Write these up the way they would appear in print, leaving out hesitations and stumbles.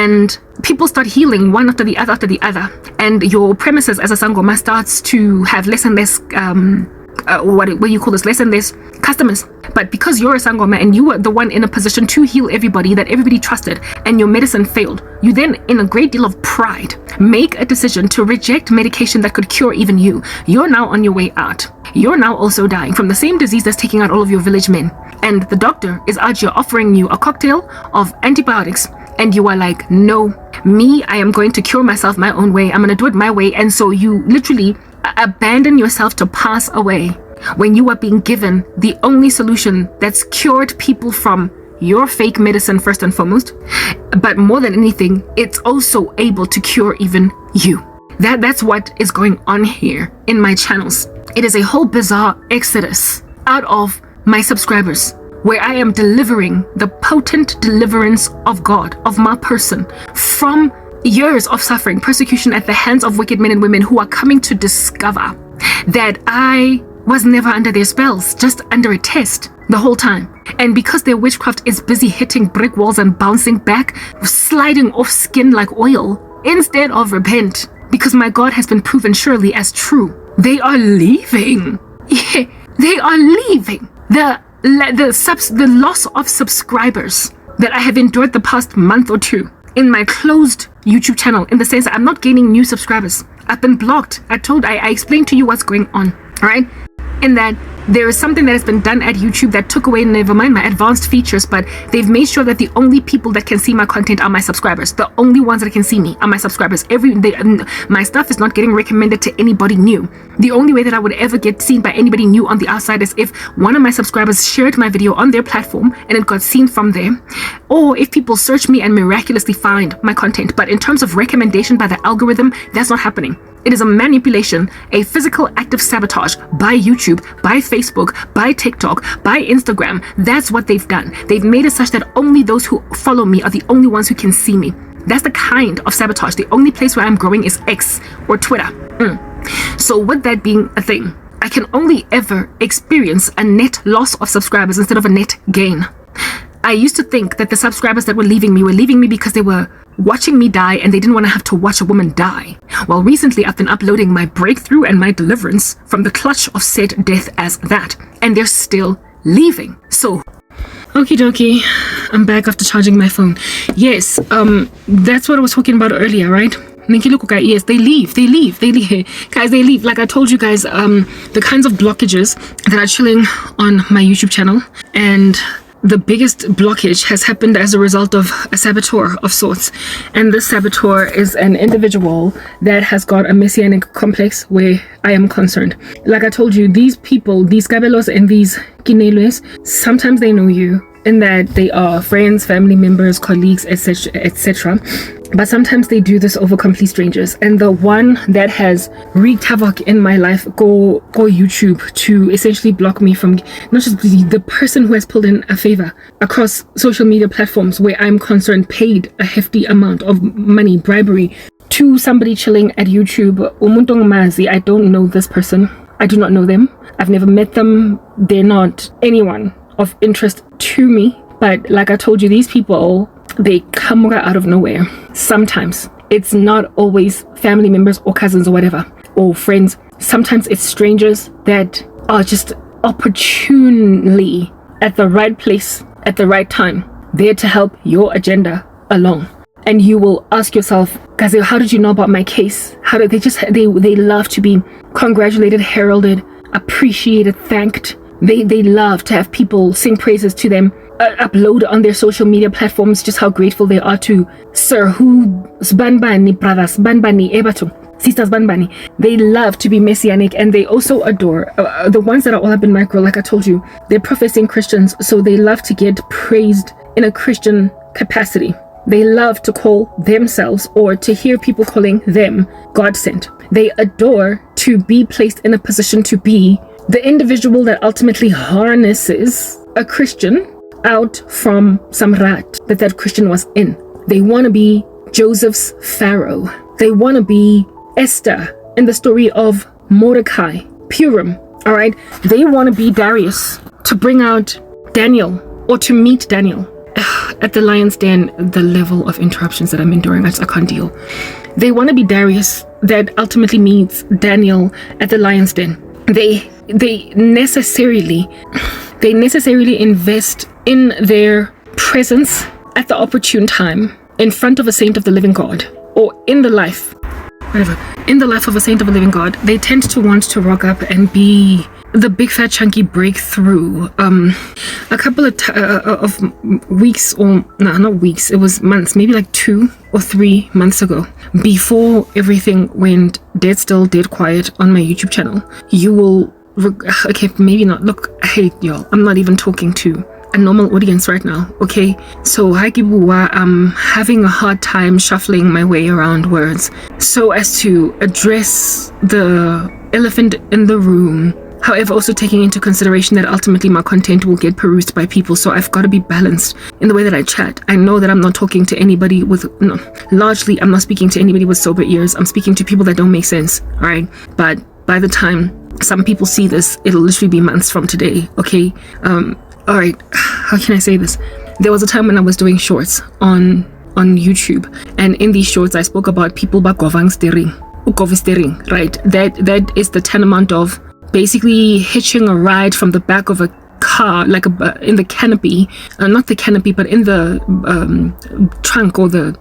and people start healing one after the other, and your premises as a sangoma starts to have less and less what you call this, less and less customers. But because you're a sangoma and you were the one in a position to heal everybody that everybody trusted, and your medicine failed, you then, in a great deal of pride, make a decision to reject medication that could cure even you. You're now on your way out. You're now also dying from the same disease that's taking out all of your village men, and the doctor is out here offering you a cocktail of antibiotics, and you are like, no, I am going to cure myself my own way. I'm going to do it my way. And so you literally abandon yourself to pass away when you are being given the only solution that's cured people from your fake medicine first and foremost, but more than anything, it's also able to cure even you. That's what is going on here in my channels. It is a whole bizarre exodus out of my subscribers, where I am delivering the potent deliverance of God, of my person, from years of suffering, persecution at the hands of wicked men and women who are coming to discover that I was never under their spells, just under a test the whole time. And because their witchcraft is busy hitting brick walls and bouncing back, sliding off skin like oil, instead of repent, because my God has been proven surely as true, they are leaving. Yeah, they are leaving. The loss of subscribers that I have endured the past month or two in my closed YouTube channel, in the sense that I'm not gaining new subscribers. I've been blocked. I explained to you what's going on, right? In that there is something that has been done at YouTube that took away, never mind my advanced features, but they've made sure that the only people that can see my content are my subscribers. The only ones that can see me are my subscribers. My stuff is not getting recommended to anybody new. The only way that I would ever get seen by anybody new on the outside is if one of my subscribers shared my video on their platform and it got seen from there, or if people search me and miraculously find my content. But in terms of recommendation by the algorithm, that's not happening. It is a manipulation, a physical act of sabotage by YouTube, by Facebook, by TikTok, by Instagram. That's what they've done. They've made it such that only those who follow me are the only ones who can see me. That's the kind of sabotage. The only place where I'm growing is X or Twitter. So with that being a thing, I can only ever experience a net loss of subscribers instead of a net gain. I used to think that the subscribers that were leaving me because they were watching me die and they didn't want to have to watch a woman die. Well, recently I've been uploading my breakthrough and my deliverance from the clutch of said death as that, and they're still leaving. So, okie dokie, I'm back after charging my phone. Yes, that's what I was talking about earlier, right? Yes, they leave. Guys, they leave. Like I told you guys, the kinds of blockages that are chilling on my YouTube channel, and the biggest blockage has happened as a result of a saboteur of sorts. And this saboteur is an individual that has got a Messianic complex where I am concerned. Like I told you, these people, these Kabelos and these Kinelwes, sometimes they know you in that they are friends, family members, colleagues, etc., etc. But sometimes they do this over complete strangers. And the one that has wreaked havoc in my life, go YouTube to essentially block me from not just the person who has pulled in a favor across social media platforms where I'm concerned, paid a hefty amount of money, bribery, to somebody chilling at YouTube. Umuntong Mazi, I don't know this person. I do not know them. I've never met them. They're not anyone of interest to me. But like I told you, these people, they come out of nowhere. Sometimes it's not always family members or cousins or whatever, or friends. Sometimes it's strangers that are just opportunely at the right place at the right time, there to help your agenda along. And you will ask yourself, guys, how did you know about my case? How did they love to be congratulated, heralded, appreciated, thanked. They love to have people sing praises to them, upload on their social media platforms just how grateful they are to Sir Who, Banbani brothers, Banbani Ebatu, sisters Banbani. They love to be Messianic, and they also adore the ones that are all up in micro. Like I told you, they're professing Christians, so they love to get praised in a Christian capacity. They love to call themselves, or to hear people calling them, God sent. They adore to be placed in a position to be the individual that ultimately harnesses a Christian out from some rat that Christian was in. They want to be Joseph's Pharaoh. They want to be Esther in the story of Mordecai, Purim. All right. They want to be Darius to bring out Daniel, or to meet Daniel at the Lion's Den, the level of interruptions that I'm enduring, I can't deal. They want to be Darius, that ultimately meets Daniel at the Lion's Den. They necessarily invest in their presence at the opportune time in front of a saint of the living God, or in the life of a saint of a living God. They tend to want to rock up and be the big fat chunky breakthrough. A couple of weeks, or no, not weeks, it was months, maybe like 2 or 3 months ago, before everything went dead still, dead quiet on my YouTube channel, you will, okay, maybe not, look, hey y'all, I'm not even talking to a normal audience right now, okay? So I'm having a hard time shuffling my way around words so as to address the elephant in the room. However, also taking into consideration that ultimately my content will get perused by people, so I've got to be balanced in the way that I chat. I know that I'm not talking to anybody largely I'm not speaking to anybody with sober ears. I'm speaking to people that don't make sense, alright? But by the time some people see this, it'll literally be months from today, okay? Alright, how can I say this? There was a time when I was doing shorts on YouTube, and in these shorts I spoke about people govang steering, right? That is the tantamount of basically hitching a ride from the back of a car, like in the canopy, not the canopy, but in the trunk, or the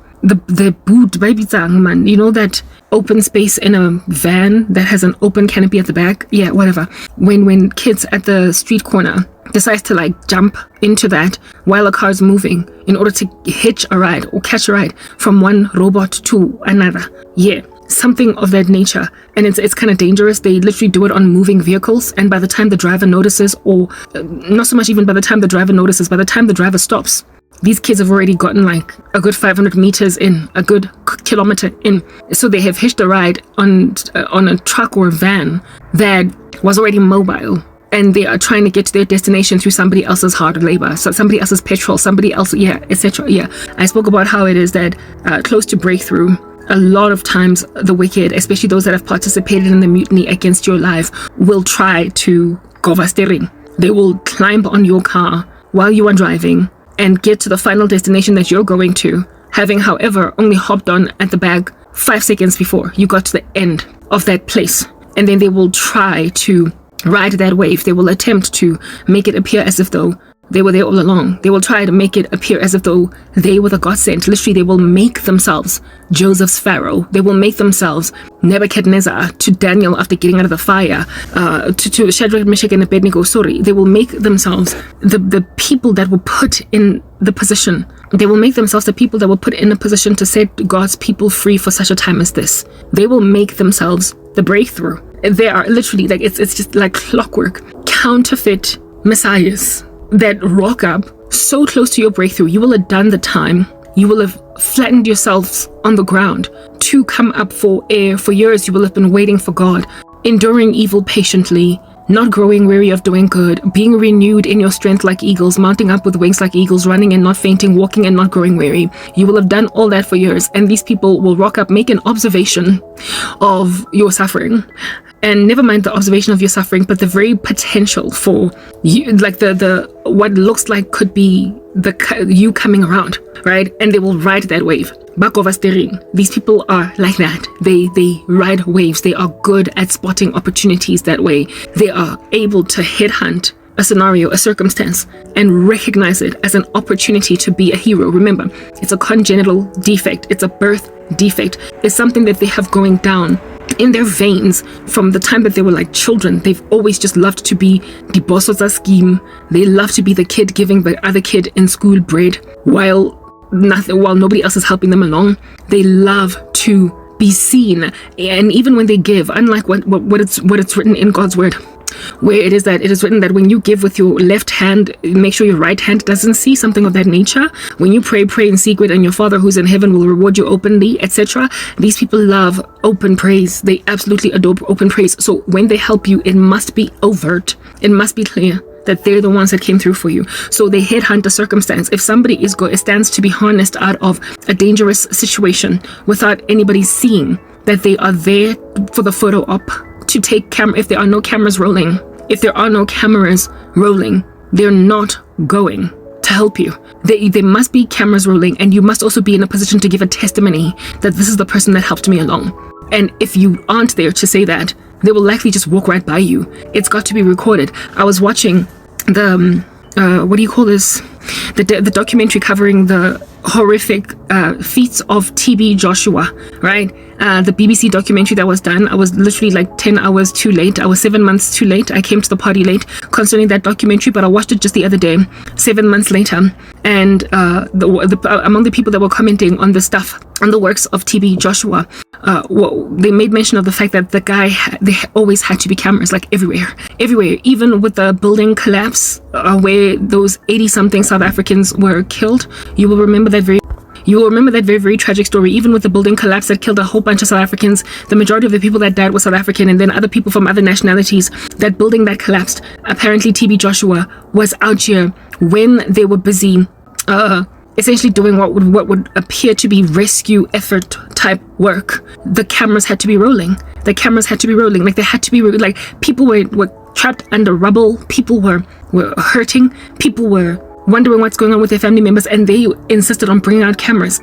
boot, baby man, you know, that open space in a van that has an open canopy at the back. Yeah, whatever. When kids at the street corner decides to like jump into that while a car's moving in order to hitch a ride or catch a ride from one robot to another. Yeah, something of that nature. And it's kind of dangerous. They literally do it on moving vehicles, and by the time the driver notices, or not so much even by the time the driver notices, by the time the driver stops, these kids have already gotten like a good 500 meters in, a good kilometer in. So they have hitched a ride on a truck or a van that was already mobile, and they are trying to get to their destination through somebody else's hard labor, so somebody else's petrol, somebody else, yeah, etc. Yeah, I spoke about how it is that close to breakthrough, a lot of times the wicked, especially those that have participated in the mutiny against your life, will try to govastering. They will climb on your car while you are driving and get to the final destination that you're going to, having, however, only hopped on at the bag 5 seconds before you got to the end of that place. And then they will try to ride that wave. They will attempt to make it appear as if though they were there all along. They will try to make it appear as if though they were the God sent. Literally, they will make themselves Joseph's Pharaoh. They will make themselves Nebuchadnezzar to Daniel after getting out of the fire, to Shadrach, Meshach, and Abednego. They will make themselves the people that will put in the position. They will make themselves the people that will put in a position to set God's people free for such a time as this. They will make themselves the breakthrough. They are literally like, it's just like clockwork, counterfeit messiahs that rock up so close to your breakthrough. You will have done the time. You will have flattened yourselves on the ground to come up for air. For years, you will have been waiting for God, enduring evil patiently, not growing weary of doing good, being renewed in your strength like eagles, mounting up with wings like eagles, running and not fainting, walking and not growing weary. You will have done all that for years, and these people will rock up, make an observation of your suffering. And never mind the observation of your suffering, but the very potential for you, like the what looks like could be you coming around, right? And they will ride that wave. These people are like that. They ride waves. They are good at spotting opportunities that way. They are able to headhunt a scenario, a circumstance, and recognize it as an opportunity to be a hero. Remember, it's a congenital defect. It's a birth defect. It's something that they have going down in their veins from the time that they were like children. They've always just loved to be the boss of the scheme. They love to be the kid giving the other kid in school bread while nobody else is helping them along. They love to be seen, and even when they give, unlike what it's written in God's word, where it is written that when you give with your left hand, make sure your right hand doesn't see, something of that nature. When you pray in secret, and your Father who's in heaven will reward you openly, etc. These people love open praise. They absolutely adore open praise. So when they help you, it must be overt. It must be clear that they're the ones that came through for you. So they headhunt a circumstance. If somebody stands to be harnessed out of a dangerous situation without anybody seeing that they are there for the photo op, to take camera, if there are no cameras rolling, they're not going to help you. there must be cameras rolling, and you must also be in a position to give a testimony that this is the person that helped me along. And if you aren't there to say that, they will likely just walk right by you. It's got to be recorded. I was watching the what do you call this? The documentary covering the horrific feats of TB Joshua, right? The BBC documentary that was done. I was literally like 10 hours too late. I was 7 months too late. I came to the party late concerning that documentary, but I watched it just the other day, 7 months later. And among the people that were commenting on the stuff, on the works of TB Joshua, they made mention of the fact that the guy, there always had to be cameras, like everywhere, even with the building collapse where those 80-something South Africans were killed. You will remember that very tragic story. Even with the building collapse that killed a whole bunch of South Africans, the majority of the people that died were South African, and then other people from other nationalities. That building that collapsed, apparently TB Joshua was out here when they were busy essentially doing what would appear to be rescue effort type work. The cameras had to be rolling. Like they had to be like people were trapped under rubble. People were hurting. People were wondering what's going on with their family members, and they insisted on bringing out cameras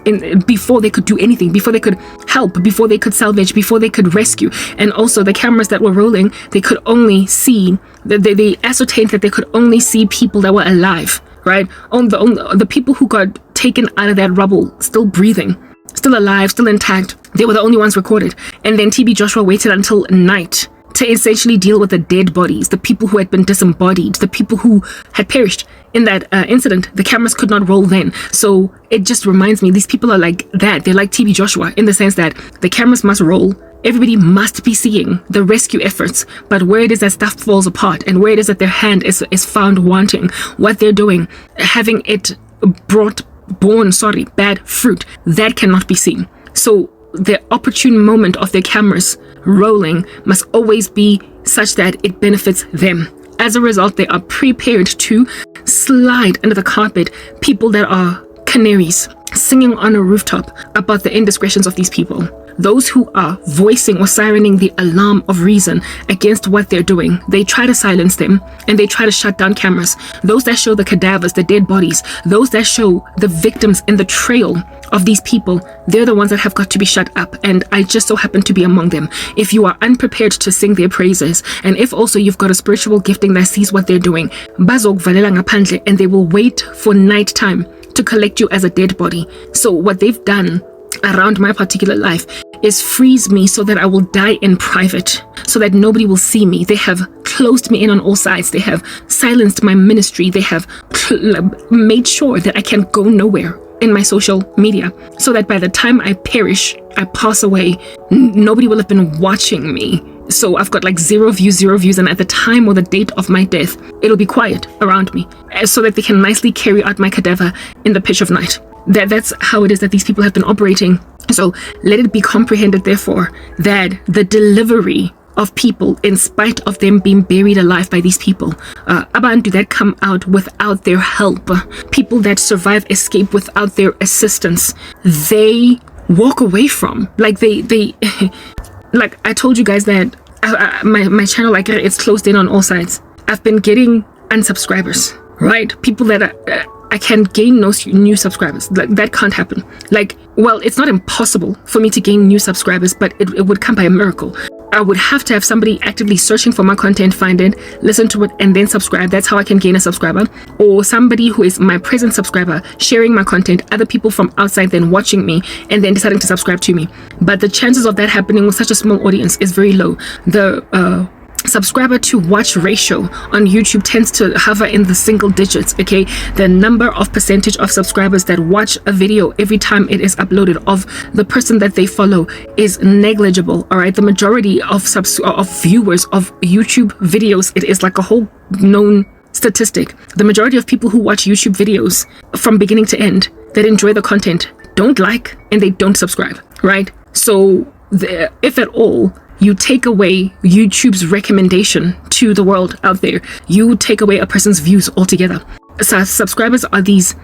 before they could do anything, before they could help, before they could salvage, before they could rescue. And also the cameras that were rolling, they could only see, they ascertained that they could only see people that were alive, right? The people who got taken out of that rubble, still breathing, still alive, still intact, they were the only ones recorded. And then TB Joshua waited until night to essentially deal with the dead bodies, the people who had been disembodied, the people who had perished in that incident. The cameras could not roll then. So it just reminds me, these people are like that. They're like TB Joshua in the sense that the cameras must roll. Everybody must be seeing the rescue efforts, but where it is that stuff falls apart and where it is that their hand is found wanting, what they're doing, having it born bad fruit, that cannot be seen. So the opportune moment of their cameras rolling must always be such that it benefits them. As a result, they are prepared to slide under the carpet people that are canaries singing on a rooftop about the indiscretions of these people. Those who are voicing or sirening the alarm of reason against what they're doing, they try to silence them and they try to shut down cameras. Those that show the cadavers, the dead bodies, those that show the victims in the trail of these people, they're the ones that have got to be shut up. And I just so happen to be among them. If you are unprepared to sing their praises, and if also you've got a spiritual gifting that sees what they're doing, bazokvalela ngaphandle, and they will wait for nighttime to collect you as a dead body. So what they've done around my particular life is freeze me so that I will die in private, so that nobody will see me. They have closed me in on all sides. They have silenced my ministry. They have made sure that I can go nowhere in my social media, so that by the time I perish, I pass away, nobody will have been watching me. So I've got like zero views, and at the time or the date of my death, it'll be quiet around me, so that they can nicely carry out my cadaver in the pitch of night. That's how it is that these people have been operating. So let it be comprehended, therefore, that the delivery of people, in spite of them being buried alive by these people, abantu that come out without their help, people that survive escape without their assistance, they walk away from. Like they like I told you guys that my channel, like, it's closed in on all sides. I've been getting unsubscribers, right? People that I can gain no new subscribers. Like, that can't happen. Like, well, it's not impossible for me to gain new subscribers, but it would come by a miracle. I would have to have somebody actively searching for my content, find it, listen to it, and then subscribe. That's how I can gain a subscriber. Or somebody who is my present subscriber, sharing my content, other people from outside then watching me, and then deciding to subscribe to me. But the chances of that happening with such a small audience is very low. The subscriber to watch ratio on YouTube tends to hover in the single digits. Okay, the number of percentage of subscribers that watch a video every time it is uploaded of the person that they follow is negligible. All right, the majority of viewers of YouTube videos, it is like a whole known statistic. The majority of people who watch YouTube videos from beginning to end, that enjoy the content, don't like and they don't subscribe, right? So if at all you take away YouTube's recommendation to the world out there, you take away a person's views altogether. So subscribers are these,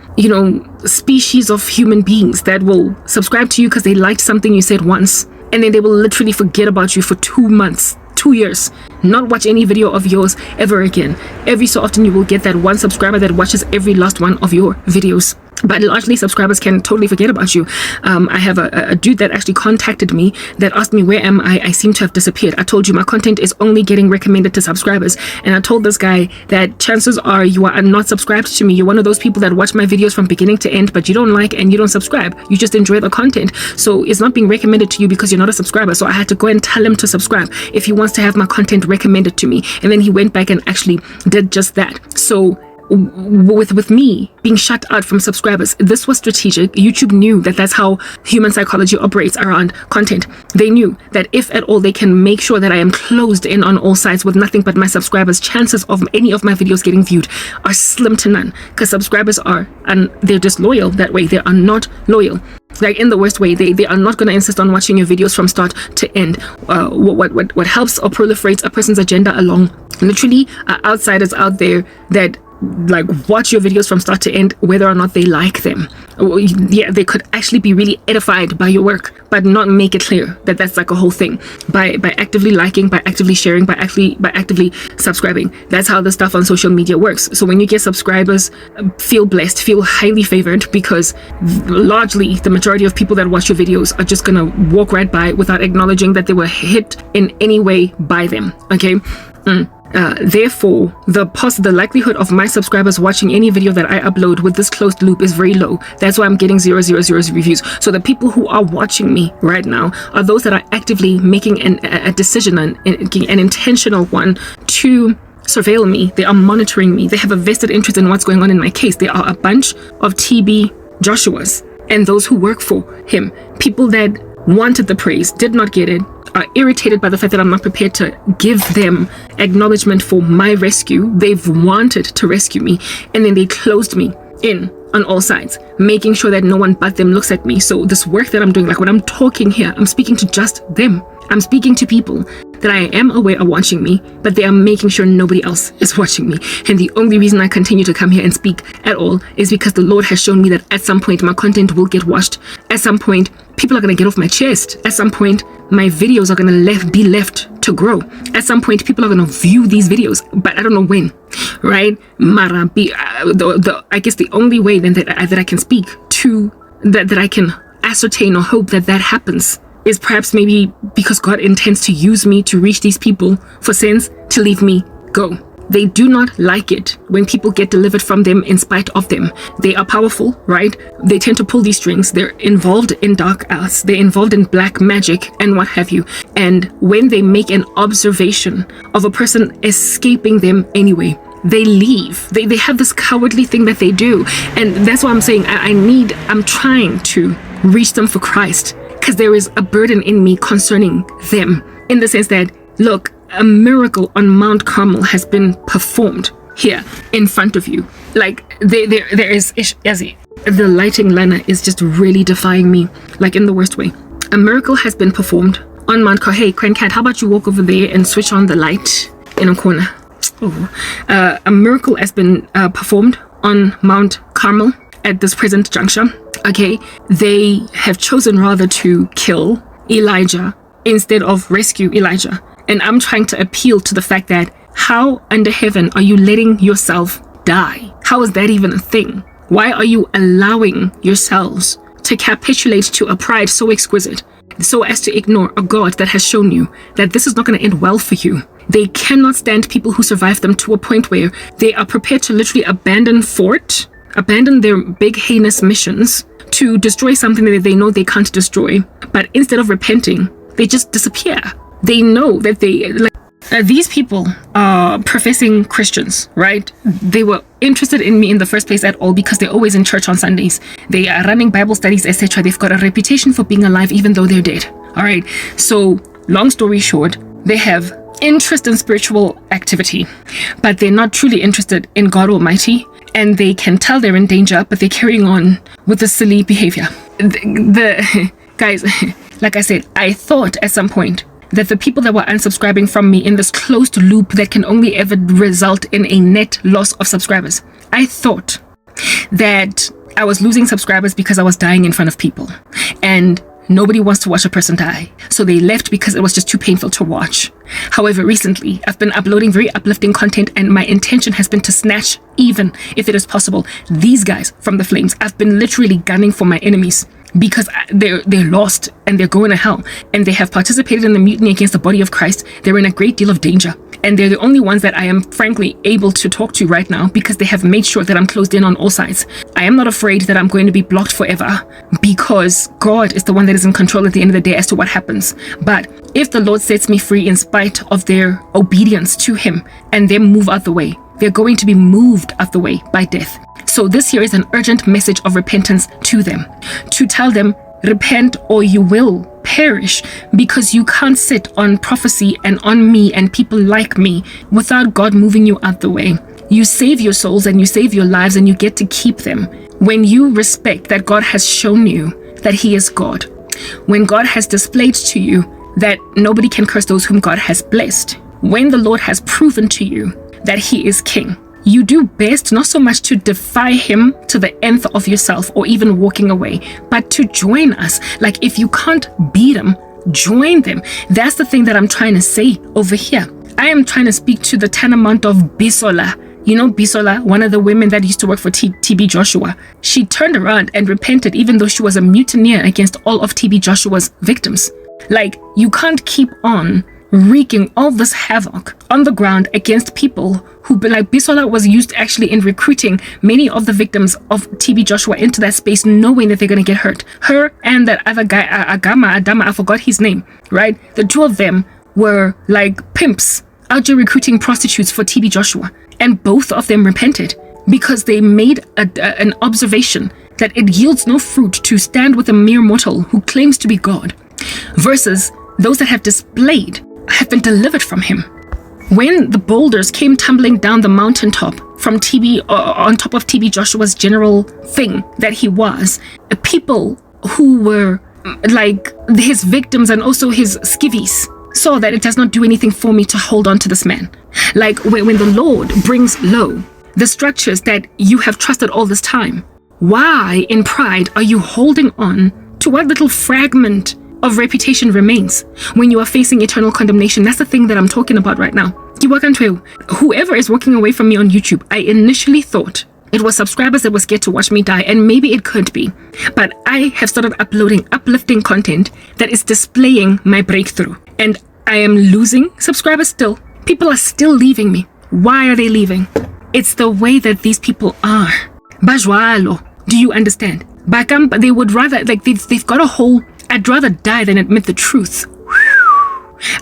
species of human beings that will subscribe to you because they liked something you said once, and then they will literally forget about you for 2 months, 2 years, not watch any video of yours ever again. Every so often you will get that one subscriber that watches every last one of your videos. But largely subscribers can totally forget about you. I have a dude that actually contacted me that asked me, where am I? I seem to have disappeared. I told you my content is only getting recommended to subscribers. And I told this guy that chances are you are not subscribed to me. You're one of those people that watch my videos from beginning to end, but you don't like and you don't subscribe. You just enjoy the content. So it's not being recommended to you because you're not a subscriber. So I had to go and tell him to subscribe if he wants to have my content recommended to me. And then he went back and actually did just that. So with me being shut out from subscribers, this was strategic. YouTube knew that that's how human psychology operates around content. They knew that if at all they can make sure that I am closed in on all sides with nothing but my subscribers, chances of any of my videos getting viewed are slim to none, because subscribers are, and they're disloyal that way. They are not loyal. Like in the worst way, they are not going to insist on watching your videos from start to end. What helps or proliferates a person's agenda along literally are outsiders out there that like watch your videos from start to end whether or not they like them. Yeah, they could actually be really edified by your work, but not make it clear that that's like a whole thing. By actively liking, by actively sharing, by actively subscribing. That's how the stuff on social media works. So when you get subscribers, feel blessed, feel highly favored, because largely the majority of people that watch your videos are just gonna walk right by without acknowledging that they were hit in any way by them. Okay. Therefore, the likelihood of my subscribers watching any video that I upload with this closed loop is very low. That's why I'm getting 0 reviews. So the people who are watching me right now are those that are actively making a decision, an intentional one, to surveil me. They are monitoring me. They have a vested interest in what's going on in my case. They are a bunch of TB Joshuas and those who work for him. People that wanted the praise, did not get it, are irritated by the fact that I'm not prepared to give them acknowledgement for my rescue. They've wanted to rescue me, and then they closed me in on all sides, making sure that no one but them looks at me. So this work that I'm doing, like when I'm talking here, I'm speaking to just them. I'm speaking to people that I am aware are watching me, but they are making sure nobody else is watching me. And the only reason I continue to come here and speak at all is because the Lord has shown me that at some point my content will get watched. At some point, people are going to get off my chest. At some point, my videos are going to be left to grow. At some point, people are going to view these videos, but I don't know when, right? Mara, I guess the only way then that I can speak to that I can ascertain or hope that happens is perhaps maybe because God intends to use me to reach these people for sense to leave me go. They do not like it when people get delivered from them in spite of them. They are powerful, right? They tend to pull these strings. They're involved in dark arts. They're involved in black magic and what have you. And when they make an observation of a person escaping them anyway, they leave. They have this cowardly thing that they do. And that's why I'm saying I'm trying to reach them for Christ, because there is a burden in me concerning them, in the sense that, look, a miracle on Mount Carmel has been performed here in front of you. Like there is the lighting, Lana, is just really defying me, like in the worst way. A miracle has been performed on Mount Carmel. Hey, Cat, how about you walk over there and switch on the light in a corner? A miracle has been performed on Mount Carmel at this present juncture. Okay, they have chosen rather to kill Elijah instead of rescue Elijah. And I'm trying to appeal to the fact that how under heaven are you letting yourself die? How is that even a thing? Why are you allowing yourselves to capitulate to a pride so exquisite, so as to ignore a God that has shown you that this is not going to end well for you? They cannot stand people who survive them to a point where they are prepared to literally abandon Thwart, abandon their big heinous missions to destroy something that they know they can't destroy. But instead of repenting, they just disappear. They know that these people are professing Christians, right? They were interested in me in the first place at all because they're always in church on Sundays. They are running Bible studies, etc. They've got a reputation for being alive even though they're dead. All right. So long story short, they have interest in spiritual activity, but they're not truly interested in God Almighty. And they can tell they're in danger, but they're carrying on with the silly behavior. The guys, like I said, I thought at some point that the people that were unsubscribing from me in this closed loop that can only ever result in a net loss of subscribers, I thought that I was losing subscribers because I was dying in front of people. And Nobody wants to watch a person die, so they left because it was just too painful to watch. However, recently, I've been uploading very uplifting content, and my intention has been to snatch, even if it is possible, these guys from the flames. I've been literally gunning for my enemies because they're lost and they're going to hell, and they have participated in the mutiny against the body of Christ. They're in a great deal of danger, and they're the only ones that I am frankly able to talk to right now because they have made sure that I'm closed in on all sides. I am not afraid that I'm going to be blocked forever because God is the one that is in control at the end of the day as to what happens. But if the Lord sets me free in spite of their obedience to him and them move out the way, they're going to be moved out the way by death. So this here is an urgent message of repentance to them, to tell them, repent or you will perish, because you can't sit on prophecy and on me and people like me without God moving you out the way. You save your souls and you save your lives and you get to keep them when you respect that God has shown you that he is God. When God has displayed to you that nobody can curse those whom God has blessed. When the Lord has proven to you that he is king. You do best not so much to defy him to the nth of yourself or even walking away, but to join us. Like, if you can't beat them, join them. That's the thing that I'm trying to say over here. I am trying to speak to the tanamount of Bisola. You know Bisola, one of the women that used to work for TB Joshua. She turned around and repented even though she was a mutineer against all of TB Joshua's victims. Like, you can't keep on wreaking all this havoc on the ground against people who, like Bisola was used actually in recruiting many of the victims of TB Joshua into that space, knowing that they're going to get hurt. Her and that other guy, Adama, I forgot his name, right? The two of them were like pimps out there recruiting prostitutes for TB Joshua. And both of them repented because they made an observation that it yields no fruit to stand with a mere mortal who claims to be God versus those that have been delivered from him. When the boulders came tumbling down the mountaintop from TB, on top of TB Joshua's general thing that he was, people who were like his victims and also his skivvies saw that it does not do anything for me to hold on to this man. Like when the Lord brings low the structures that you have trusted all this time, why in pride are you holding on to what little fragment of reputation remains when you are facing eternal condemnation? That's the thing that I'm talking about right now. Whoever is walking away from me on YouTube, I initially thought it was subscribers that was scared to watch me die, and maybe it could be, but I have started uploading uplifting content that is displaying my breakthrough, and I am losing subscribers still. People are still leaving me. Why are they leaving? It's the way that these people are. Bajwalo, do you understand? They would rather, like, they've got a whole, I'd rather die than admit the truth.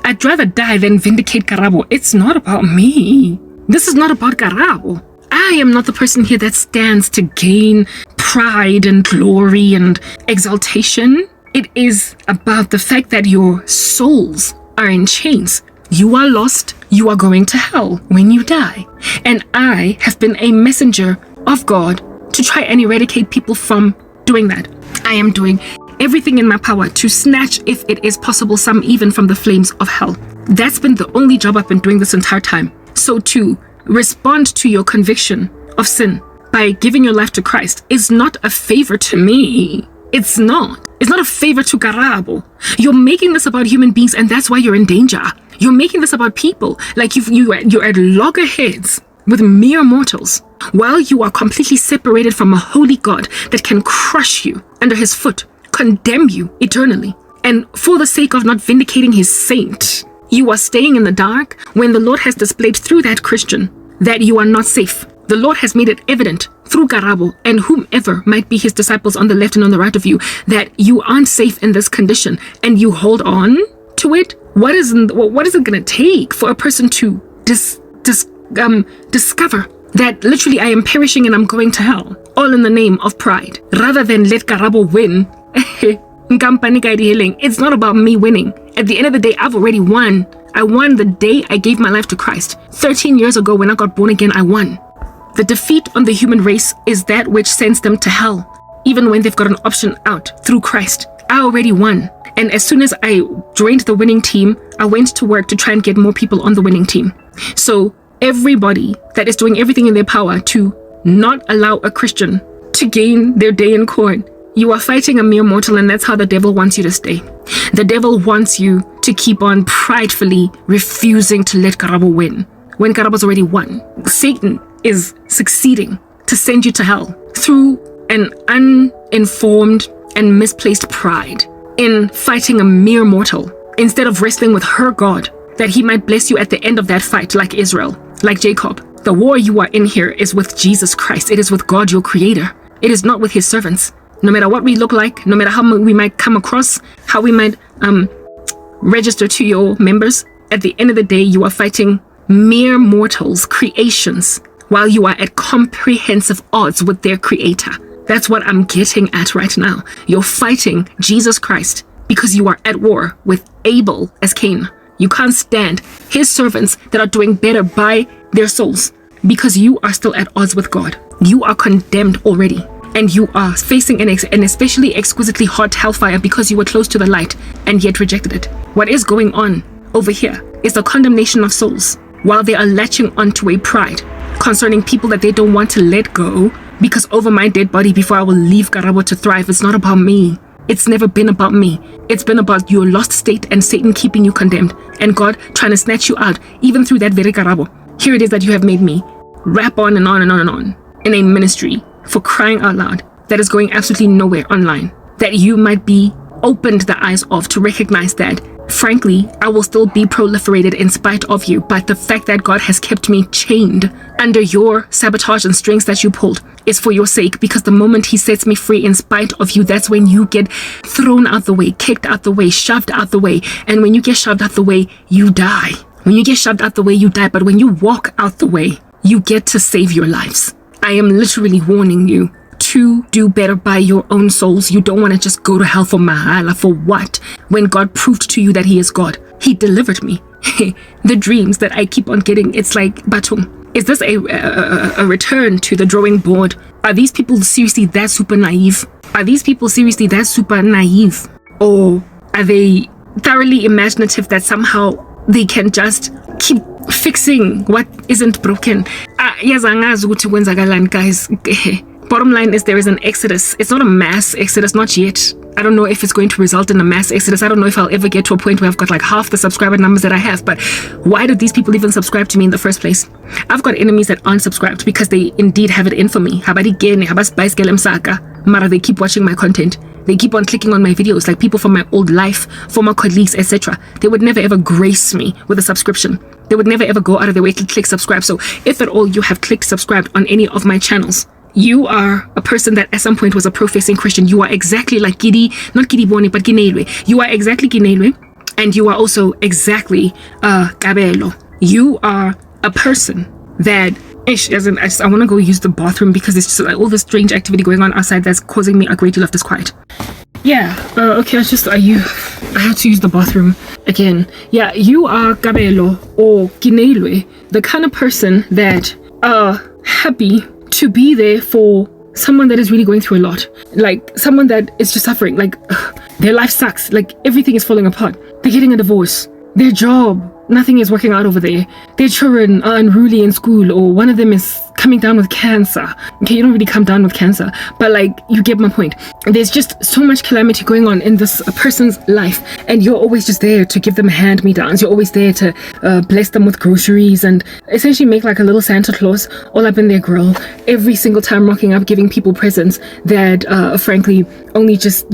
I'd rather die than vindicate Karabo. It's not about me. This is not about Karabo. I am not the person here that stands to gain pride and glory and exaltation. It is about the fact that your souls are in chains. You are lost. You are going to hell when you die. And I have been a messenger of God to try and eradicate people from doing that. I am doing everything in my power to snatch, if it is possible, some even from the flames of hell. That's been the only job I've been doing this entire time. So to respond to your conviction of sin by giving your life to Christ is not a favor to me. It's not a favor to Karabo. You're making this about human beings, and that's why you're in danger. You're making this about people. Like you're at loggerheads with mere mortals, while you are completely separated from a holy God that can crush you under his foot, condemn you eternally. And for the sake of not vindicating his saint, you are staying in the dark when the Lord has displayed through that Christian that you are not safe. The Lord has made it evident through Karabo and whomever might be his disciples on the left and on the right of you that you aren't safe in this condition, and you hold on to it. What is it going to take for a person to discover that literally I am perishing and I'm going to hell, all in the name of pride, rather than let Karabo win? It's not about me winning. At the end of the day, I've already won. I won the day I gave my life to Christ. 13 years ago when I got born again, I won. The defeat on the human race is that which sends them to hell, even when they've got an option out through Christ. I already won. And as soon as I joined the winning team, I went to work to try and get more people on the winning team. So everybody that is doing everything in their power to not allow a Christian to gain their day in court, You are fighting a mere mortal, and that's how the devil wants you to stay. The devil wants you to keep on pridefully refusing to let Karabo win, when Karabo's already won. Satan is succeeding to send you to hell through an uninformed and misplaced pride in fighting a mere mortal, instead of wrestling with her God, that he might bless you at the end of that fight, like Israel, like Jacob. The war you are in here is with Jesus Christ. It is with God, your creator. It is not with his servants. No matter what we look like, no matter how we might come across, how we might register to your members, at the end of the day, you are fighting mere mortals, creations, while you are at comprehensive odds with their creator. That's what I'm getting at right now. You're fighting Jesus Christ because you are at war with Abel as Cain. You can't stand his servants that are doing better by their souls because you are still at odds with God. You are condemned already, and you are facing an especially exquisitely hot hellfire because you were close to the light and yet rejected it. What is going on over here is the condemnation of souls while they are latching onto a pride concerning people that they don't want to let go, because over my dead body before I will leave Karabo to thrive. It's not about me. It's never been about me. It's been about your lost state and Satan keeping you condemned and God trying to snatch you out even through that very Karabo. Here it is that you have made me rap on and on and on and on in a ministry, for crying out loud, that is going absolutely nowhere online, that you might be opened the eyes of to recognize that, frankly, I will still be proliferated in spite of you, but the fact that God has kept me chained under your sabotage and strings that you pulled is for your sake, because the moment he sets me free in spite of you, that's when you get thrown out the way, kicked out the way, shoved out the way. And when you get shoved out the way, you die. When you get shoved out the way, you die. But when you walk out the way, you get to save your lives. I am literally warning you to do better by your own souls. You don't want to just go to hell for mahala. For what? When God proved to you that he is God. He delivered me. The dreams that I keep on getting, it's like, Batum, is this a return to the drawing board? Are these people seriously that super naive? Are these people seriously that super naive? Or are they thoroughly imaginative that somehow they can just keep fixing what isn't broken? Yes, guys. Bottom line is there is an exodus. It's not a mass exodus, not yet. I don't know if it's going to result in a mass exodus. I don't know if I'll ever get to a point where I've got like half the subscriber numbers that I have. But why did these people even subscribe to me in the first place? I've got enemies that aren't subscribed because they indeed have it in for me. Mara, they keep watching my content. They keep on clicking on my videos, like people from my old life, former colleagues, etc. They would never ever grace me with a subscription. They would never ever go out of their way to click subscribe. So if at all you have clicked subscribed on any of my channels, you are a person that at some point was a professing Christian. You are exactly like not Gidi Boni, but Ginelwe. You are exactly Ginelwe, and you are also exactly Kabelo. You are a person that I want to go use the bathroom because there's just like all this strange activity going on outside that's causing me a great deal of disquiet. Yeah, okay, I had to use the bathroom again. Yeah, you are Kabelo or Ginelwe, the kind of person that are happy to be there for someone that is really going through a lot, like someone that is just suffering, like their life sucks, like everything is falling apart, they're getting a divorce, their job, nothing is working out over there, their children are unruly in school, or one of them is coming down with cancer. Okay, you don't really come down with cancer, but like, you get my point. There's just so much calamity going on in this person's life, and you're always just there to give them hand-me-downs. You're always there to bless them with groceries and essentially make like a little Santa Claus all up in their grill every single time, rocking up, giving people presents that frankly only just,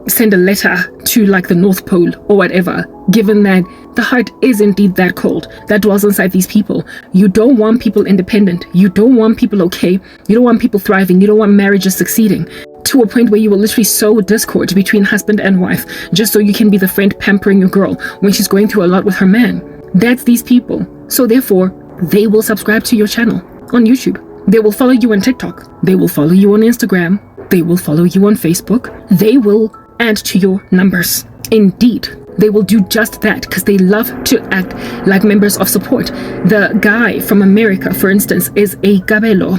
send a letter to like the North Pole or whatever, given that the heart is indeed that cold that dwells inside these people. You don't want people independent. You don't want people okay. You don't want people thriving. You don't want marriages succeeding to a point where you will literally sow discord between husband and wife just so you can be the friend pampering your girl when she's going through a lot with her man. That's these people. So therefore, they will subscribe to your channel on YouTube. They will follow you on TikTok. They will follow you on Instagram. They will follow you on Facebook. They will add to your numbers. Indeed, they will do just that because they love to act like members of support. The guy from America, for instance, is a Kabelo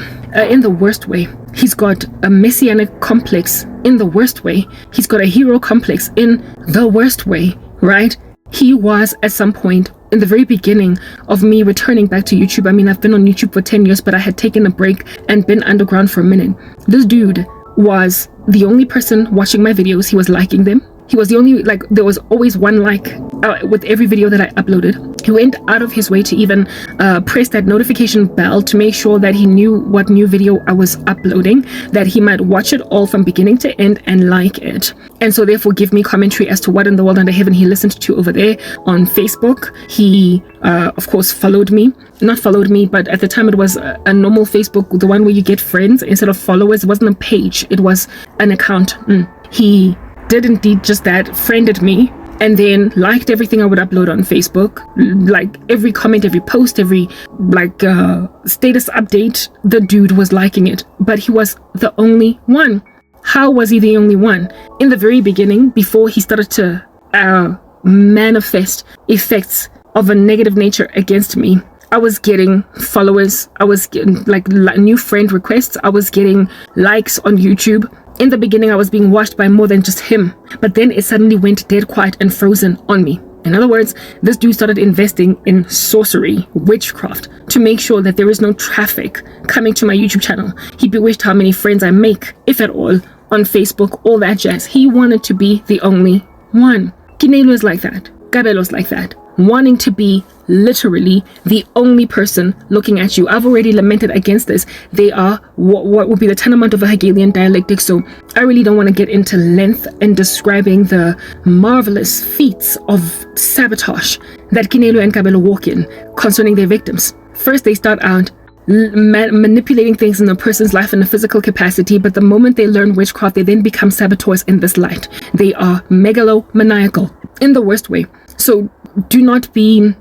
in the worst way. He's got a Messianic complex in the worst way. He's got a hero complex in the worst way, right? He was at some point in the very beginning of me returning back to YouTube. I mean, I've been on YouTube for 10 years, but I had taken a break and been underground for a minute. This dude was the only person watching my videos. He was liking them. He was the only, like, there was always one like with every video that I uploaded. He went out of his way to even press that notification bell to make sure that he knew what new video I was uploading, that he might watch it all from beginning to end and like it. And so therefore give me commentary as to what in the world under heaven he listened to over there on Facebook. He, of course, followed me. Not followed me, but at the time it was a normal Facebook, the one where you get friends instead of followers. It wasn't a page, it was an account. He did indeed just that, friended me, and then liked everything I would upload on Facebook, like every comment, every post, every status update. The dude was liking it, but he was the only one. How was he the only one? In the very beginning, before he started to manifest effects of a negative nature against me, I was getting followers, I was getting like new friend requests, I was getting likes on YouTube. In the beginning, I was being watched by more than just him, but then it suddenly went dead quiet and frozen on me. In other words, this dude started investing in sorcery, witchcraft, to make sure that there is no traffic coming to my YouTube channel. He bewitched how many friends I make, if at all, on Facebook, all that jazz. He wanted to be the only one. Kinelo is like that. Kabelo's like that. Wanting to be literally the only person looking at you. I've already lamented against this. They are what would be the tenement of a Hegelian dialectic, so I really don't want to get into length in describing the marvelous feats of sabotage that Kinelo and Kabelo walk in concerning their victims. First, they start out manipulating things in a person's life in a physical capacity, but the moment they learn witchcraft, they then become saboteurs in this light. They are megalomaniacal in the worst way. So do not be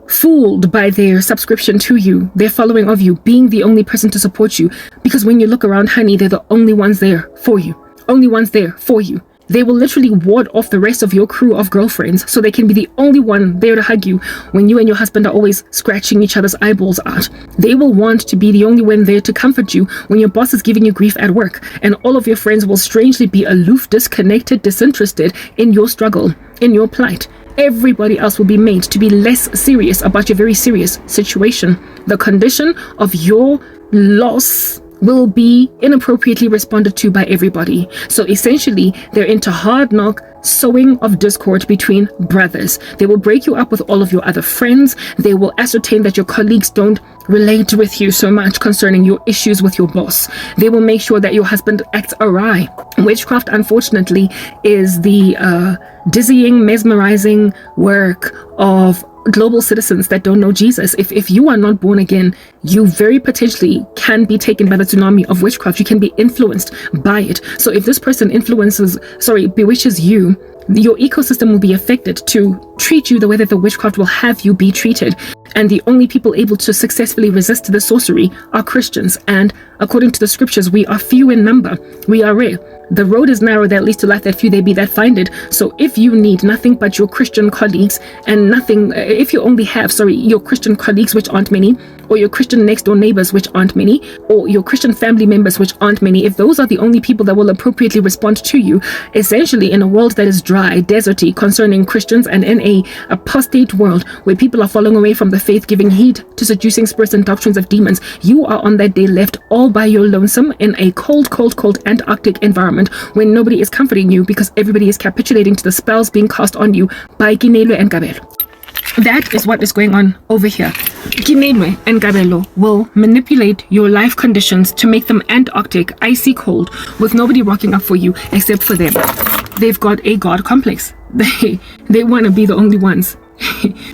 fooled by their subscription to you, their following of you, being the only person to support you. Because when you look around, honey, they're the only ones there for you. Only ones there for you. They will literally ward off the rest of your crew of girlfriends so they can be the only one there to hug you when you and your husband are always scratching each other's eyeballs out. They will want to be the only one there to comfort you when your boss is giving you grief at work, and all of your friends will strangely be aloof, disconnected, disinterested in your struggle, in your plight. Everybody else will be made to be less serious about your very serious situation. The condition of your loss will be inappropriately responded to by everybody. So essentially, they're into hard knock sowing of discord between brothers. They will break you up with all of your other friends. They will ascertain that your colleagues don't relate with you so much concerning your issues with your boss. They will make sure that your husband acts awry. Witchcraft, unfortunately, is the dizzying, mesmerizing work of global citizens that don't know Jesus. If you are not born again, you very potentially can be taken by the tsunami of witchcraft. You can be influenced by it. So if this person bewitches you, your ecosystem will be affected to treat you the way that the witchcraft will have you be treated. And the only people able to successfully resist the sorcery are Christians. And according to the scriptures, we are few in number. We are rare. The road is narrow that leads to life, that few they be that find it. So if you need nothing but your Christian colleagues and nothing, if you only have, your Christian colleagues, which aren't many, or your Christian next door neighbors, which aren't many, or your Christian family members, which aren't many, if those are the only people that will appropriately respond to you, essentially in a world that is dry, deserty concerning Christians, and in a apostate world where people are falling away from the faith, giving heed to seducing spirits and doctrines of demons, you are on that day left all by your lonesome in a cold Antarctic environment when nobody is comforting you because everybody is capitulating to the spells being cast on you by Kinelo and Kabelo. That is what is going on over here. Kinelo and Kabelo will manipulate your life conditions to make them Antarctic, icy cold, with nobody rocking up for you except for them. They've got a God complex. They want to be the only ones.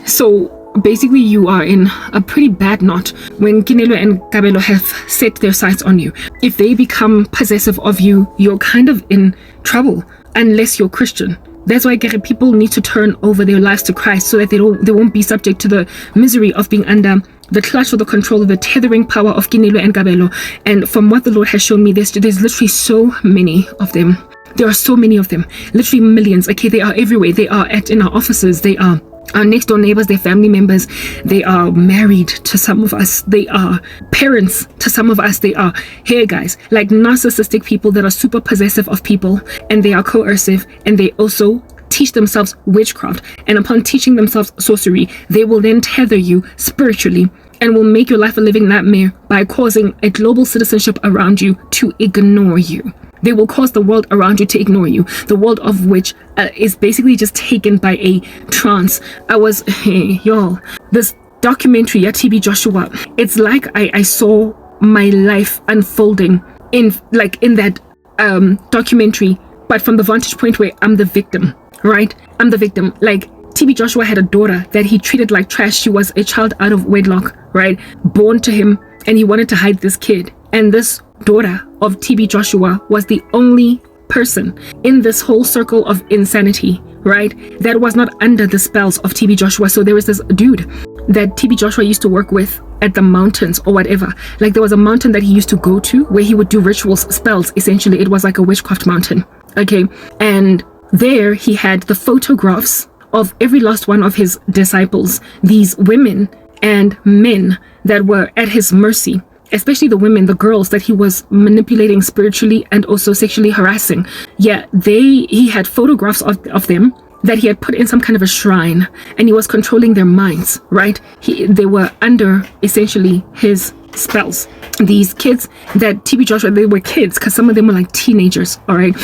So basically, you are in a pretty bad knot when Kinelo and Kabelo have set their sights on you. If they become possessive of you, you're kind of in trouble unless you're Christian. That's why people need to turn over their lives to Christ so that they won't be subject to the misery of being under the clutch or the control of the tethering power of Kinelo and Kabelo. And from what the Lord has shown me, there's literally so many of them. There are so many of them, literally millions. Okay, they are everywhere. They are in our offices. They are our next door neighbors, their family members. They are married to some of us. They are parents to some of us. They are guys, like narcissistic people that are super possessive of people, and they are coercive, and they also teach themselves witchcraft. And upon teaching themselves sorcery, they will then tether you spiritually and will make your life a living nightmare by causing a global citizenship around you to ignore you. They will cause the world around you to ignore you. The world of which is basically just taken by a trance. Y'all, this documentary, TB Joshua, it's like I saw my life unfolding in that documentary, but from the vantage point where I'm the victim, right? I'm the victim. Like, TB Joshua had a daughter that he treated like trash. She was a child out of wedlock, right? Born to him, and he wanted to hide this kid. And this daughter of TB Joshua was the only person in this whole circle of insanity, right, that was not under the spells of TB Joshua. So there was this dude that TB Joshua used to work with at the mountains or whatever. Like, there was a mountain that he used to go to where he would do rituals, spells. Essentially, it was like a witchcraft mountain. Okay. And there he had the photographs of every last one of his disciples, these women and men that were at his mercy, especially the women, the girls that he was manipulating spiritually and also sexually harassing. Yeah, he had photographs of them that he had put in some kind of a shrine, and he was controlling their minds, right? They were under essentially his spells. These kids that TB Joshua, they were kids because some of them were like teenagers, all right?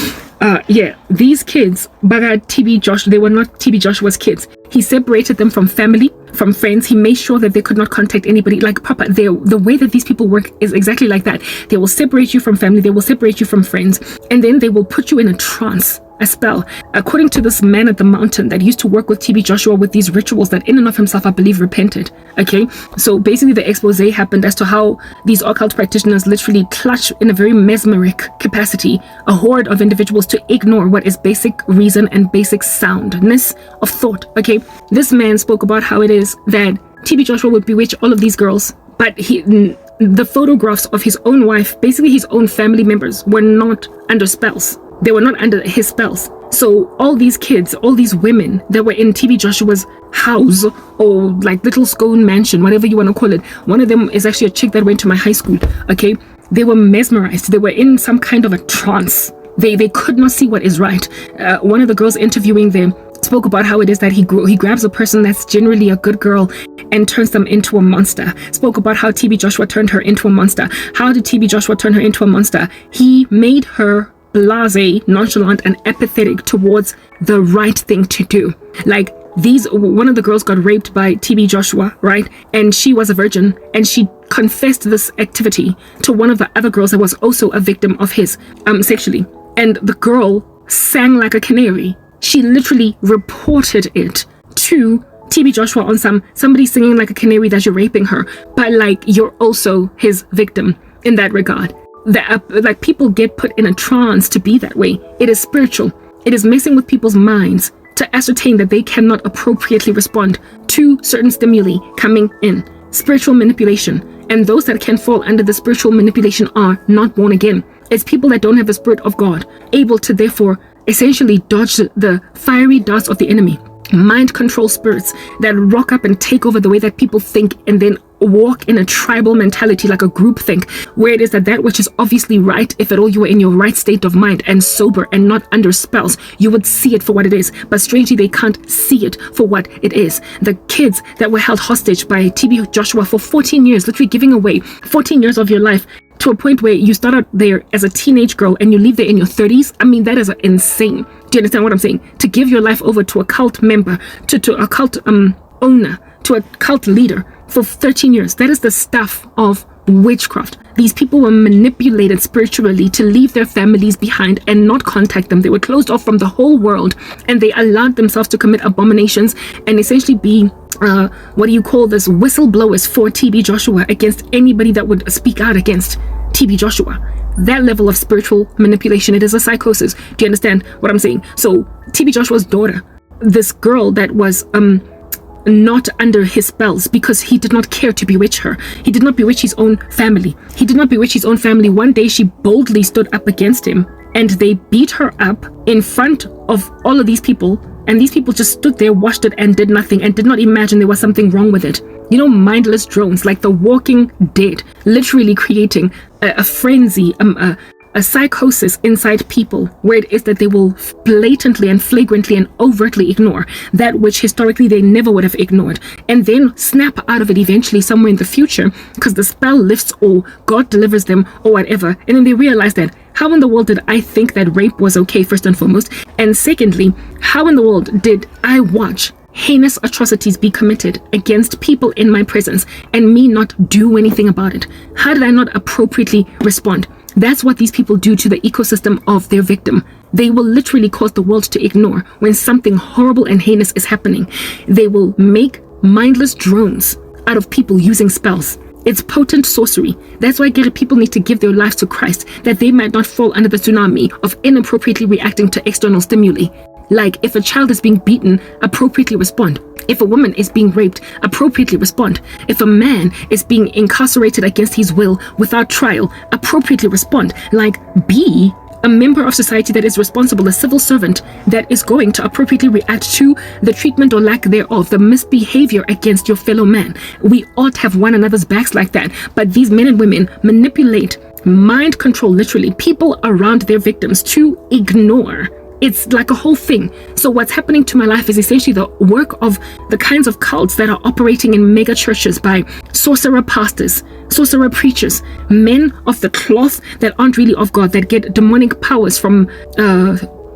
These kids, Baga TB Joshua, they were not TB Joshua's kids. He separated them from family, from friends. He made sure that they could not contact anybody. Like, Papa, the way that these people work is exactly like that. They will separate you from family, they will separate you from friends, and then they will put you in a trance, a spell. According to this man at the mountain that used to work with TB Joshua with these rituals that in and of himself, I believe, repented. Okay, so basically the expose happened as to how these occult practitioners literally clutch in a very mesmeric capacity a horde of individuals to ignore what is basic reason and basic soundness of thought. Okay, this man spoke about how it is that TB Joshua would bewitch all of these girls, but the photographs of his own wife, basically his own family members, were not under spells. They were not under his spells. So all these kids, all these women that were in TB Joshua's house, or like little scone mansion, whatever you want to call it. One of them is actually a chick that went to my high school. Okay, they were mesmerized. They were in some kind of a trance. They could not see what is right. One of the girls interviewing them spoke about how it is that he grabs a person that's generally a good girl and turns them into a monster. Spoke about how TB Joshua turned her into a monster. How did TB Joshua turn her into a monster? He made her blasé, nonchalant, and apathetic towards the right thing to do. Like, one of the girls got raped by TB Joshua, right? And she was a virgin, and she confessed this activity to one of the other girls that was also a victim of his sexually. And the girl sang like a canary. She literally reported it to TB Joshua on somebody singing like a canary that you're raping her, but like you're also his victim in that regard. Like, people get put in a trance to be that way. It is spiritual. It is messing with people's minds to ascertain that they cannot appropriately respond to certain stimuli coming in. Spiritual manipulation. And those that can fall under the spiritual manipulation are not born again. It's people that don't have the Spirit of God, able to therefore essentially dodge the fiery darts of the enemy. Mind control spirits that rock up and take over the way that people think, and then walk in a tribal mentality, like a group think, where it is that which is obviously right, if at all you were in your right state of mind and sober and not under spells, you would see it for what it is. But strangely, they can't see it for what it is. The kids that were held hostage by TB Joshua for 14 years, literally giving away 14 years of your life, to a point where you start out there as a teenage girl and you leave there in your 30s. I mean, that is insane. Do you understand what I'm saying? To give your life over to a cult member, to a cult owner, to a cult leader for 13 years. That is the stuff of witchcraft. These people were manipulated spiritually to leave their families behind and not contact them. They were closed off from the whole world, and they allowed themselves to commit abominations and essentially be what do you call this, whistleblowers for TB Joshua against anybody that would speak out against TB Joshua. That level of spiritual manipulation, it is a psychosis. Do you understand what I'm saying? So TB Joshua's daughter, this girl that was not under his spells, because he did not care to bewitch her. He did not bewitch his own family. He did not bewitch his own family. One day she boldly stood up against him, and they beat her up in front of all of these people. And these people just stood there, watched it, and did nothing, and did not imagine there was something wrong with it. You know, mindless drones, like the walking dead, literally creating a frenzy, a psychosis inside people, where it is that they will blatantly and flagrantly and overtly ignore that which historically they never would have ignored, and then snap out of it eventually somewhere in the future because the spell lifts or God delivers them or whatever, and then they realize that How in the world did I think that rape was okay, first and foremost? And secondly, how in the world did I watch heinous atrocities be committed against people in my presence and me not do anything about it? How did I not appropriately respond? That's what these people do to the ecosystem of their victim. They will literally cause the world to ignore when something horrible and heinous is happening. They will make mindless drones out of people using spells. It's potent sorcery. That's why people need to give their lives to Christ, that they might not fall under the tsunami of inappropriately reacting to external stimuli. Like, if a child is being beaten, appropriately respond. If a woman is being raped, appropriately respond. If a man is being incarcerated against his will without trial, appropriately respond. Like, be a member of society that is responsible, a civil servant that is going to appropriately react to the treatment or lack thereof, the misbehavior against your fellow man. We ought to have one another's backs like that. But these men and women manipulate, mind control, literally, people around their victims to ignore. It's like a whole thing. So what's happening to my life is essentially the work of the kinds of cults that are operating in mega churches by sorcerer pastors, sorcerer preachers, men of the cloth that aren't really of God, that get demonic powers from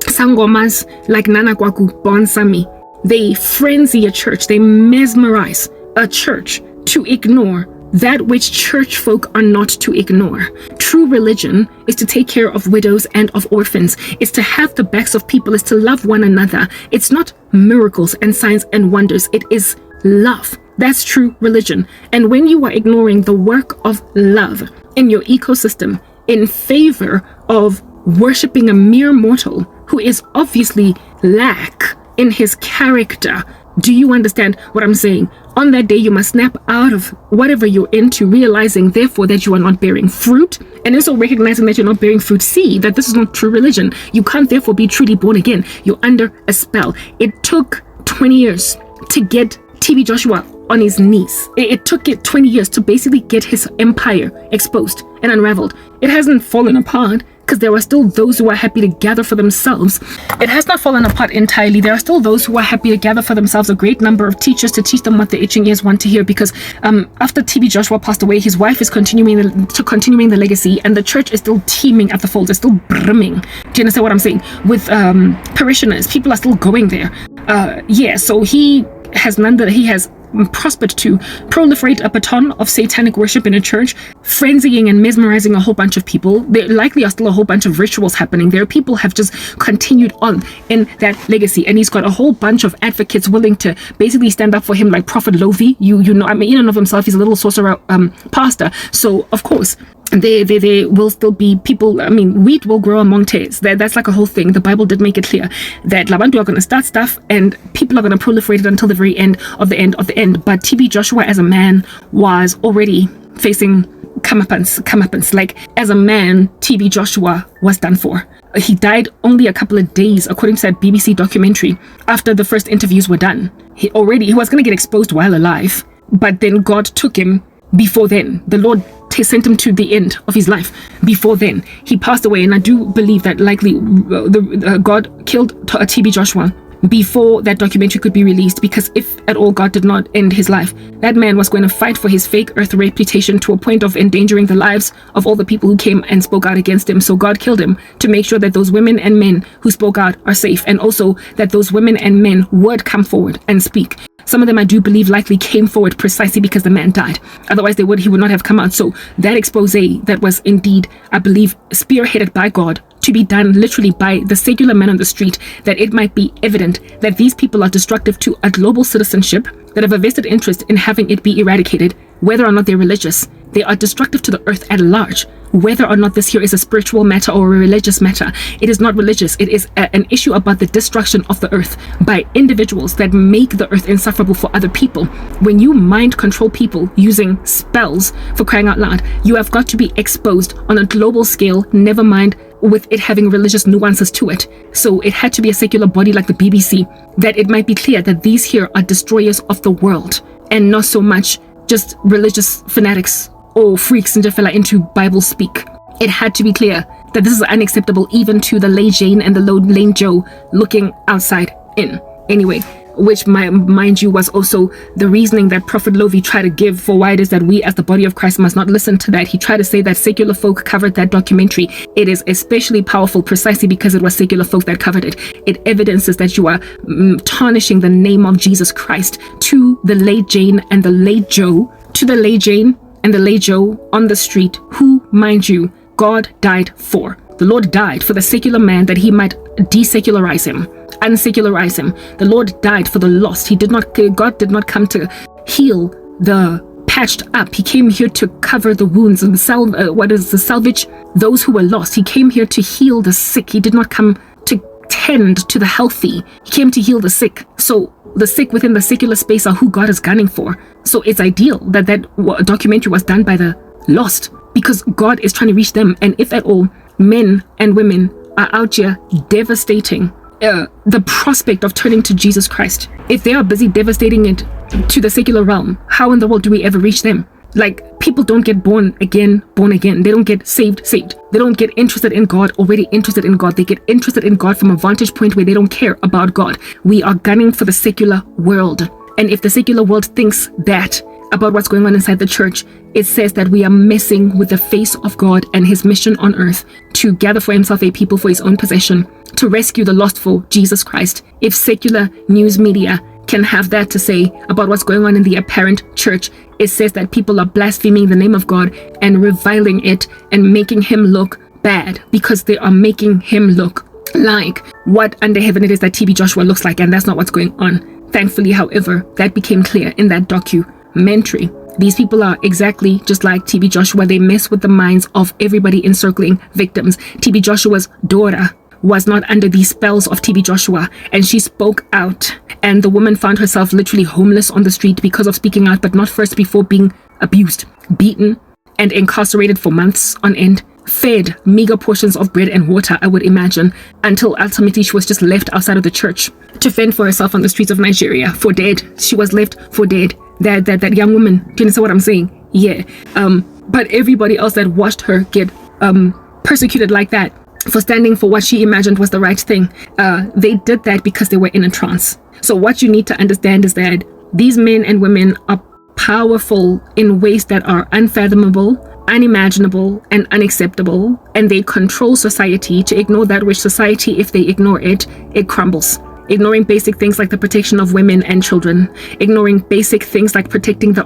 sangomas like Nana Kwaku Bonsami. They frenzy a church, they mesmerize a church to ignore that which church folk are not to ignore. True religion is to take care of widows and of orphans. It's to have the backs of people. It's to love one another. It's not miracles and signs and wonders. It is love. That's true religion. And when you are ignoring the work of love in your ecosystem in favor of worshiping a mere mortal who is obviously lack in his character, do you understand what I'm saying? On that day, you must snap out of whatever you're into, realizing, therefore, that you are not bearing fruit, and also recognizing that you're not bearing fruit. See that this is not true religion. You can't, therefore, be truly born again. You're under a spell. It took 20 years to get TB Joshua on his knees. It took it 20 years to basically get his empire exposed and unraveled. It hasn't fallen apart, because there are still those who are happy to gather for themselves. It has not fallen apart entirely. There are still those who are happy to gather for themselves a great number of teachers to teach them what the itching ears want to hear, because after TB Joshua passed away, his wife is continuing the legacy, and the church is still teeming at the folds. It's still brimming. Do you understand what I'm saying? With parishioners, people are still going there. So he has prospered to proliferate a baton of satanic worship in a church, frenzying and mesmerizing a whole bunch of people. There likely are still a whole bunch of rituals happening there. People have just continued on in that legacy, and he's got a whole bunch of advocates willing to basically stand up for him, like Prophet Lovi. You know, I mean, in and of himself, he's a little sorcerer pastor. So of course, there will still be people. I mean, wheat will grow among tares. That's like a whole thing. The Bible did make it clear that Labantu are going to start stuff and people are going to proliferate it until the very end of the end of the end. But TB Joshua as a man was already facing comeuppance. Like, as a man, TB Joshua was done for. He died only a couple of days, according to that BBC documentary, after the first interviews were done. He was going to get exposed while alive, but then God took him before then. The Lord sent him to the end of his life. Before then, he passed away, and I do believe that likely God killed TB Joshua before that documentary could be released, because if at all God did not end his life, that man was going to fight for his fake earth reputation to a point of endangering the lives of all the people who came and spoke out against him. So God killed him to make sure that those women and men who spoke out are safe, and also that those women and men would come forward and speak. Some of them, I do believe, likely came forward precisely because the man died. Otherwise, he would not have come out. So that expose that was indeed, I believe, spearheaded by God, to be done literally by the secular man on the street, that it might be evident that these people are destructive to a global citizenship, that have a vested interest in having it be eradicated, whether or not they're religious. They are destructive to the earth at large, whether or not this here is a spiritual matter or a religious matter. It is not religious. It is an issue about the destruction of the earth by individuals that make the earth insufferable for other people. When you mind control people using spells, for crying out loud, you have got to be exposed on a global scale, never mind with it having religious nuances to it. So it had to be a secular body like the BBC, that it might be clear that these here are destroyers of the world, and not so much just religious fanatics or freaks and fella into Bible speak. It had to be clear that this is unacceptable even to the lay Jane and the lane Joe looking outside in. Anyway, which mind you was also the reasoning that Prophet Lovi tried to give for why it is that we as the body of Christ must not listen to that. He tried to say that secular folk covered that documentary. It is especially powerful precisely because it was secular folk that covered it. It evidences that you are tarnishing the name of Jesus Christ to the late Jane and the late Joe, to the late Jane and the late Joe on the street, who, mind you, God died for. The Lord died for the secular man that he might desecularize him, unsecularize him. The Lord died for the lost. God did not come to heal the patched up. He came here to cover the wounds and salvage those who were lost. He came here to heal the sick. He did not come to tend to the healthy. He came to heal the sick. So the sick within the secular space are who God is gunning for. So it's ideal that documentary was done by the lost, because God is trying to reach them. And if at all, men and women are out here devastating the prospect of turning to Jesus Christ, if they are busy devastating it to the secular realm, how in the world do we ever reach them? Like, people don't get born again. They don't get saved. They don't get interested in God, already interested in God. They get interested in God from a vantage point where they don't care about God. We are gunning for the secular world. And if the secular world thinks that about what's going on inside the church, it says that we are messing with the face of God and his mission on earth to gather for himself a people for his own possession, to rescue the lost for Jesus Christ. If secular news media can have that to say about what's going on in the apparent church, it says that people are blaspheming the name of God and reviling it and making him look bad, because they are making him look like what under heaven it is that TB Joshua looks like, and that's not what's going on. Thankfully, however, that became clear in that documentary. These people are exactly just like TB Joshua. They mess with the minds of everybody encircling victims. TB Joshua's daughter was not under these spells of TB Joshua, and she spoke out, and the woman found herself literally homeless on the street because of speaking out, but not first before being abused, beaten, and incarcerated for months on end, fed meager portions of bread and water, I would imagine, until ultimately she was just left outside of the church to fend for herself on the streets of Nigeria for dead. She was left for dead. That young woman, do you understand what I'm saying? Yeah. But everybody else that watched her get persecuted like that for standing for what she imagined was the right thing, they did that because they were in a trance. So what you need to understand is that these men and women are powerful in ways that are unfathomable, unimaginable, and unacceptable, and they control society to ignore that which society, if they ignore it, it crumbles. Ignoring basic things like the protection of women and children, ignoring basic things like protecting the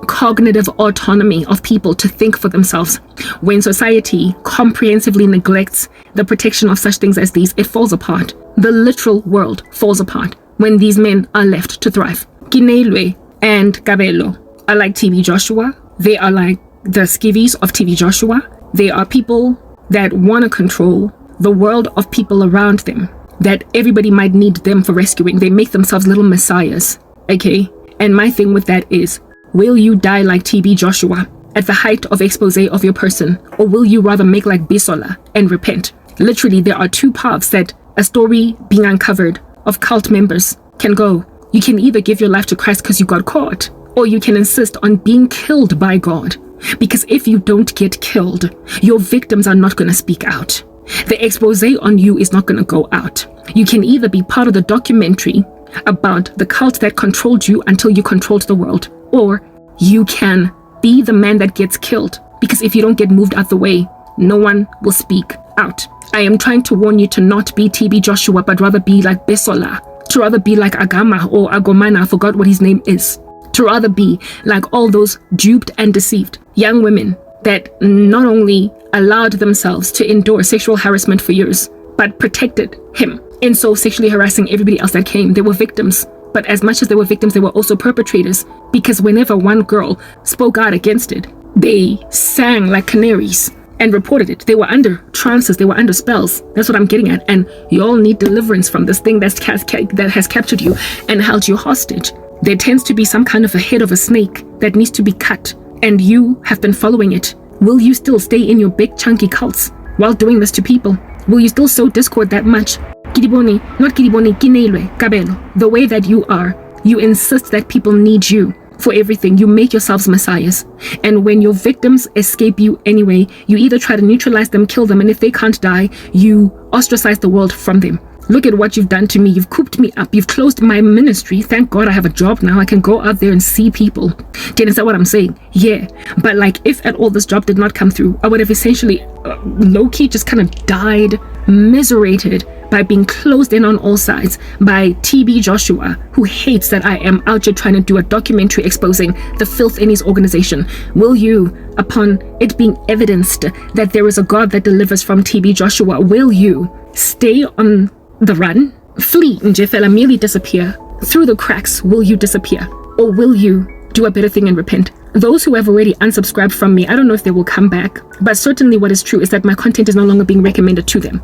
cognitive autonomy of people to think for themselves. When society comprehensively neglects the protection of such things as these, it falls apart. The literal world falls apart when these men are left to thrive. Kinelwe and Kabelo are like TB Joshua. They are like the skivvies of TB Joshua. They are people that want to control the world of people around them, that everybody might need them for rescuing. They make themselves little messiahs, okay? And my thing with that is, will you die like TB Joshua at the height of expose of your person, or will you rather make like Bisola and repent? Literally, there are two paths that a story being uncovered of cult members can go. You can either give your life to Christ because you got caught, or you can insist on being killed by God. Because if you don't get killed, your victims are not going to speak out. The expose on you is not going to go out. You can either be part of the documentary about the cult that controlled you until you controlled the world, or you can be the man that gets killed, because if you don't get moved out the way, no one will speak out. I am trying to warn you to not be TB Joshua, but rather be like Besola, to rather be like Agama or Agomana, I forgot what his name is, to rather be like all those duped and deceived young women that not only allowed themselves to endure sexual harassment for years, but protected him in so sexually harassing everybody else that came. They were victims, but as much as they were victims, they were also perpetrators, because whenever one girl spoke out against it, they sang like canaries and reported it. They were under trances, they were under spells. That's what I'm getting at. And you all need deliverance from this thing that has captured you and held you hostage. There tends to be some kind of a head of a snake that needs to be cut, and you have been following it. Will you still stay in your big chunky cults while doing this to people? Will you still sow discord that much? Kiriboni, not Kiriboni, Kinelwe, Kabelo. The way that you are, you insist that people need you for everything. You make yourselves messiahs. And when your victims escape you anyway, you either try to neutralize them, kill them, and if they can't die, you ostracize the world from them. Look at what you've done to me. You've cooped me up. You've closed my ministry. Thank God I have a job now. I can go out there and see people. Do you understand what I'm saying? Yeah. But like, if at all this job did not come through, I would have essentially low-key just kind of died, miserated by being closed in on all sides by TB Joshua, who hates that I am out here trying to do a documentary exposing the filth in his organization. Will you, upon it being evidenced that there is a God that delivers from TB Joshua, will you stay on the run, flee, Njefela, merely disappear through the cracks? Will you disappear, or will you do a better thing and repent? Those who have already unsubscribed from me, I don't know if they will come back, but certainly what is true is that my content is no longer being recommended to them.